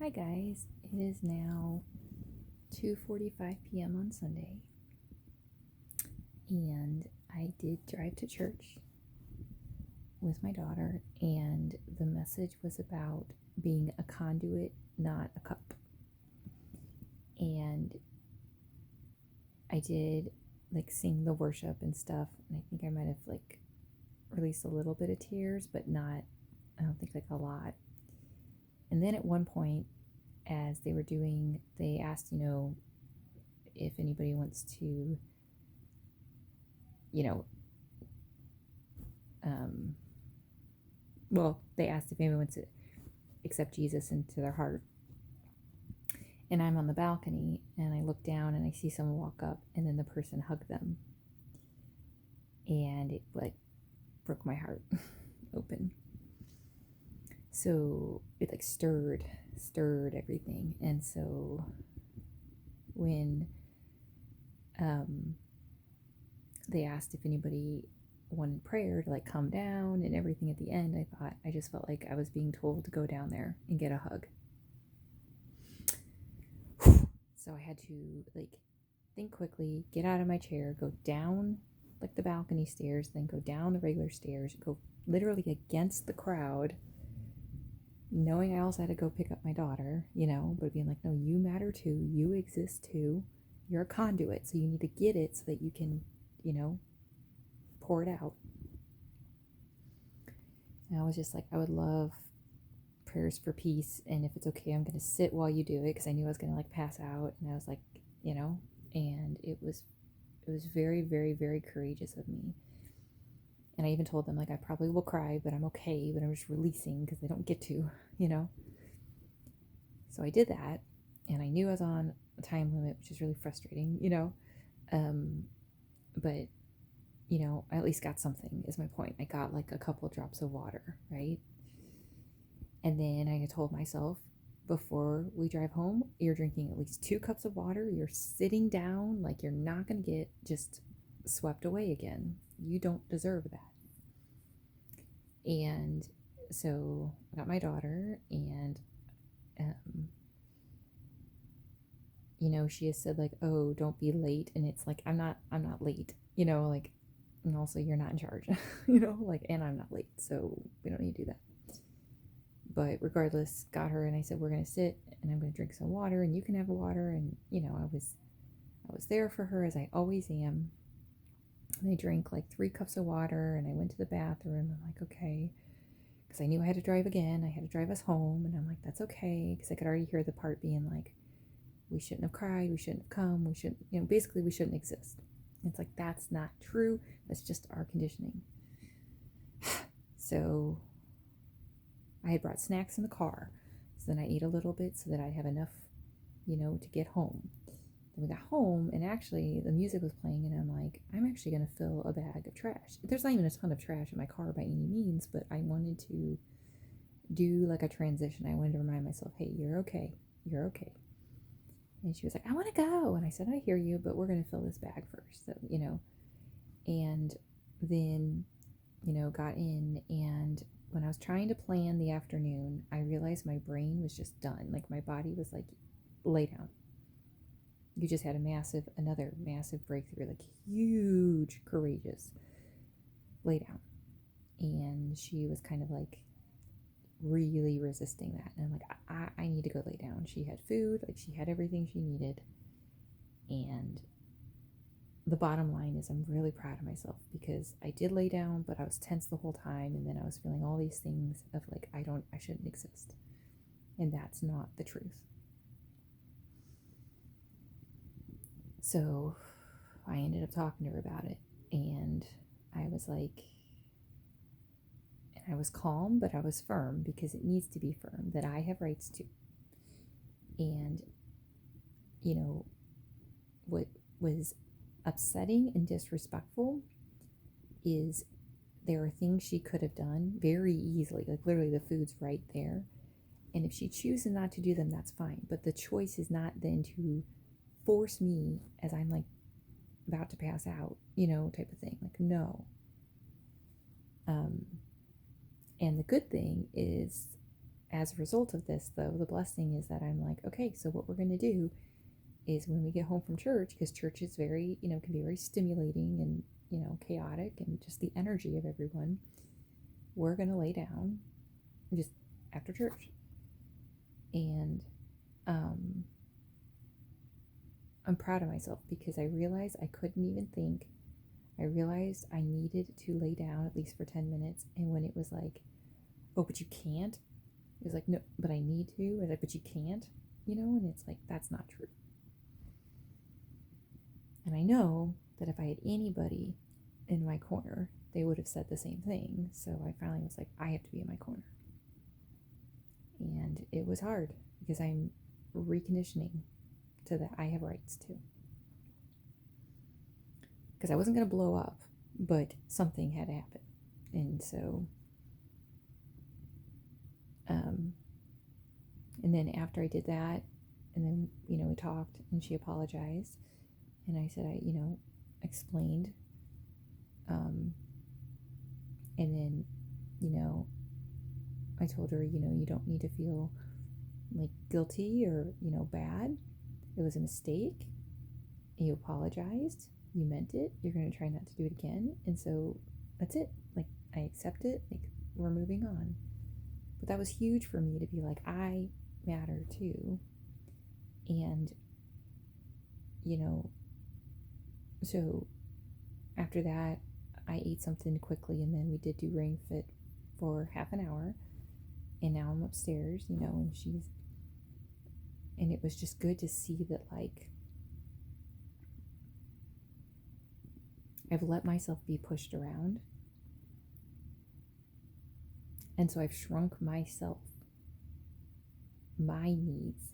Hi guys, it is now 2:45 p.m. on Sunday, and I did drive to church with my daughter, and the message was about being a conduit, not a cup. And I did sing the worship and stuff, and I think I might have released a little bit of tears, but not, I don't think a lot. And then at one point, as they asked, if anybody wants to, you know, they asked if anyone wants to accept Jesus into their heart. And I'm on the balcony, and I look down and I see someone walk up, and then the person hugged them. And it broke my heart open. So it stirred everything. And so when they asked if anybody wanted prayer to come down and everything at the end, I just felt like I was being told to go down there and get a hug. So I had to think quickly, get out of my chair, go down the balcony stairs, then go down the regular stairs, go literally against the crowd, knowing I also had to go pick up my daughter, but being no, you matter too, you exist too, you're a conduit, so you need to get it so that you can, pour it out. And I was just I would love prayers for peace, and if it's okay, I'm going to sit while you do it, because I knew I was going to pass out, and I was and it was very, very, very courageous of me. And I even told them I probably will cry, but I'm okay, but I'm just releasing because they don't get to, So I did that, and I knew I was on a time limit, which is really frustrating, but I at least got something, is my point. I got a couple of drops of water, right? And then I told myself, before we drive home, you're drinking at least 2 cups of water. You're sitting down, you're not going to get just swept away again. You don't deserve that. And so I got my daughter, and, she has said oh, don't be late. And it's I'm not late, and also you're not in charge, and I'm not late. So we don't need to do that. But regardless, got her, and I said, we're going to sit, and I'm going to drink some water, and you can have a water. And, I was there for her, as I always am. And I drank 3 cups of water, and I went to the bathroom. I'm okay, because I knew I had to drive again. I had to drive us home, and I'm that's okay, because I could already hear the part being we shouldn't have cried, we shouldn't have come, we shouldn't, basically we shouldn't exist. It's that's not true. That's just our conditioning. So I had brought snacks in the car, so then I ate a little bit so that I'd have enough, to get home. Then we got home, and actually the music was playing, and I'm actually going to fill a bag of trash. There's not even a ton of trash in my car by any means, but I wanted to do a transition. I wanted to remind myself, hey, you're okay. You're okay. And she was I want to go. And I said, I hear you, but we're going to fill this bag first. So, and then, got in, and when I was trying to plan the afternoon, I realized my brain was just done. My body was lay down. You just had another massive breakthrough, huge, courageous, lay down. And she was kind of really resisting that. And I'm I need to go lay down. She had food, she had everything she needed. And the bottom line is I'm really proud of myself, because I did lay down, but I was tense the whole time, and then I was feeling all these things of I shouldn't exist. And that's not the truth. So I ended up talking to her about it, and I was and I was calm, but I was firm, because it needs to be firm, that I have rights to. And, what was upsetting and disrespectful is there are things she could have done very easily, literally the food's right there, and if she chooses not to do them, that's fine, but the choice is not then to force me as I'm about to pass out, type of thing. No. And the good thing is as a result of this, though, the blessing is that I'm like, okay, so what we're going to do is when we get home from church, because church is very, can be very stimulating and, chaotic, and just the energy of everyone, we're going to lay down just after church. And I'm proud of myself because I realized I couldn't even think. I realized I needed to lay down at least for 10 minutes. And when it was like, oh, but you can't, it was like, no, but I need to. I was like, but you can't, and it's like, that's not true. And I know that if I had anybody in my corner, they would have said the same thing. So I finally was like, I have to be in my corner. And it was hard because I'm reconditioning to that I have rights to. Because I wasn't going to blow up, but something had to happen. And so, and then after I did that, and then, we talked and she apologized. And I said, I explained. And then, I told her, you don't need to feel like guilty or, bad. It was a mistake. You apologized. You meant it. You're going to try not to do it again. And so that's it. Like, I accept it. Like, we're moving on. But that was huge for me to be like, I matter too. And, so after that, I ate something quickly, and then we did do Ring Fit for half an hour. And now I'm upstairs, and and it was just good to see that, like, I've let myself be pushed around. And so I've shrunk myself, my needs,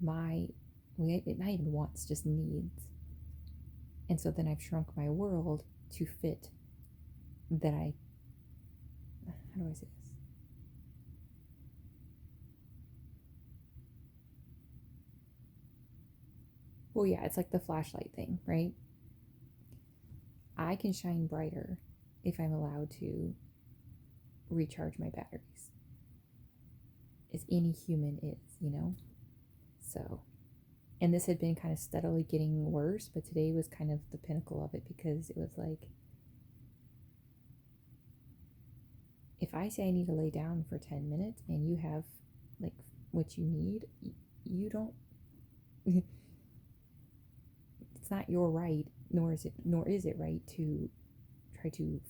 not even wants, just needs. And so then I've shrunk my world to fit that how do I say this? Well, yeah, it's like the flashlight thing, right? I can shine brighter if I'm allowed to recharge my batteries, as any human is, So, and this had been kind of steadily getting worse, but today was kind of the pinnacle of it because it was like, if I say I need to lay down for 10 minutes and you have like what you need, you don't, it's not your right, nor is it right to try to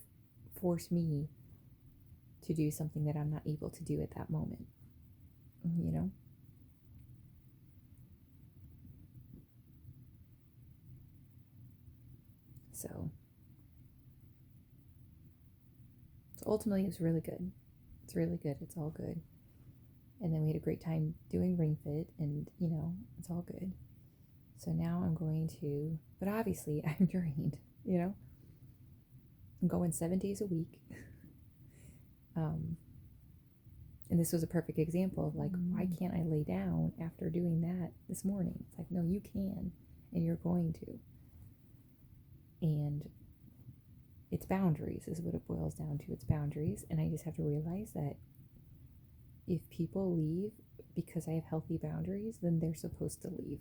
force me to do something that I'm not able to do at that moment, So ultimately it was really good. It's really good. It's all good. And then we had a great time doing Ring Fit, and it's all good. So now I'm going to, but obviously I'm drained, I'm going 7 days a week. And this was a perfect example of like, why can't I lay down after doing that this morning? It's like, no, you can, and you're going to. And it's boundaries is what it boils down to. It's boundaries. And I just have to realize that if people leave because I have healthy boundaries, then they're supposed to leave.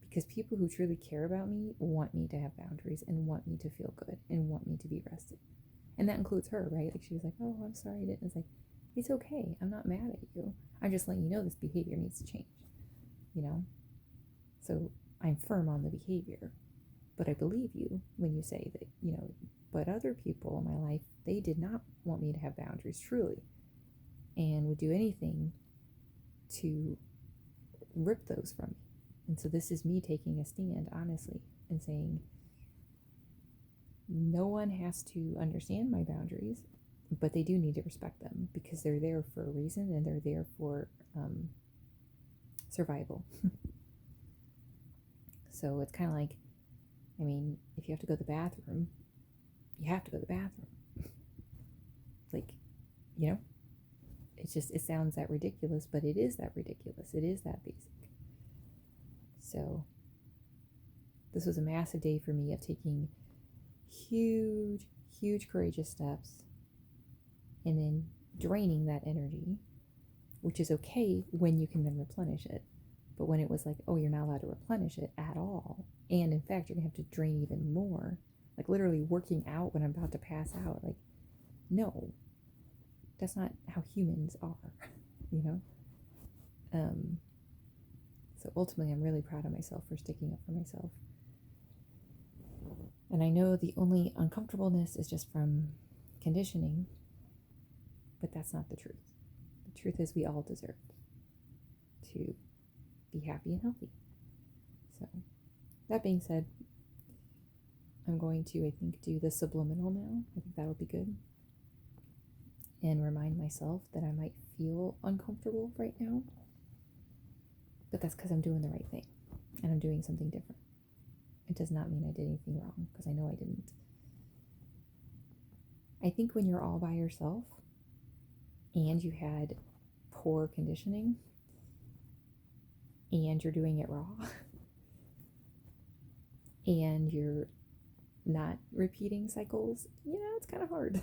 Because people who truly care about me want me to have boundaries and want me to feel good and want me to be rested. And that includes her, right? Like, she was like, oh, I'm sorry I didn't. It's like, it's okay. I'm not mad at you. I'm just letting you know this behavior needs to change, So I'm firm on the behavior. But I believe you when you say that, but other people in my life, they did not want me to have boundaries, truly, and would do anything to rip those from me. And so this is me taking a stand, honestly, and saying, no one has to understand my boundaries, but they do need to respect them because they're there for a reason, and they're there for survival. So it's kind of like, if you have to go to the bathroom, you have to go to the bathroom. Like, it sounds that ridiculous, but it is that ridiculous. It is that basic. So this was a massive day for me of taking huge, huge courageous steps and then draining that energy which is okay when you can then replenish it. But when it was like, oh, you're not allowed to replenish it at all, and in fact, you're going to have to drain even more, like literally working out when I'm about to pass out, like, no, that's not how humans are, you know? So ultimately, I'm really proud of myself for sticking up for myself. And I know the only uncomfortableness is just from conditioning, but that's not the truth. The truth is we all deserve to be happy and healthy. So that being said, I'm going to, I think, do the subliminal now. I think that'll be good. And remind myself that I might feel uncomfortable right now, but that's because I'm doing the right thing and I'm doing something different. It does not mean I did anything wrong, because I know I didn't. I think when you're all by yourself and you had poor conditioning and you're doing it raw and you're not repeating cycles, it's kind of hard.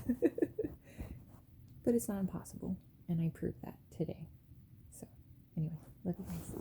But it's not impossible, and I proved that today. So anyway, love you guys.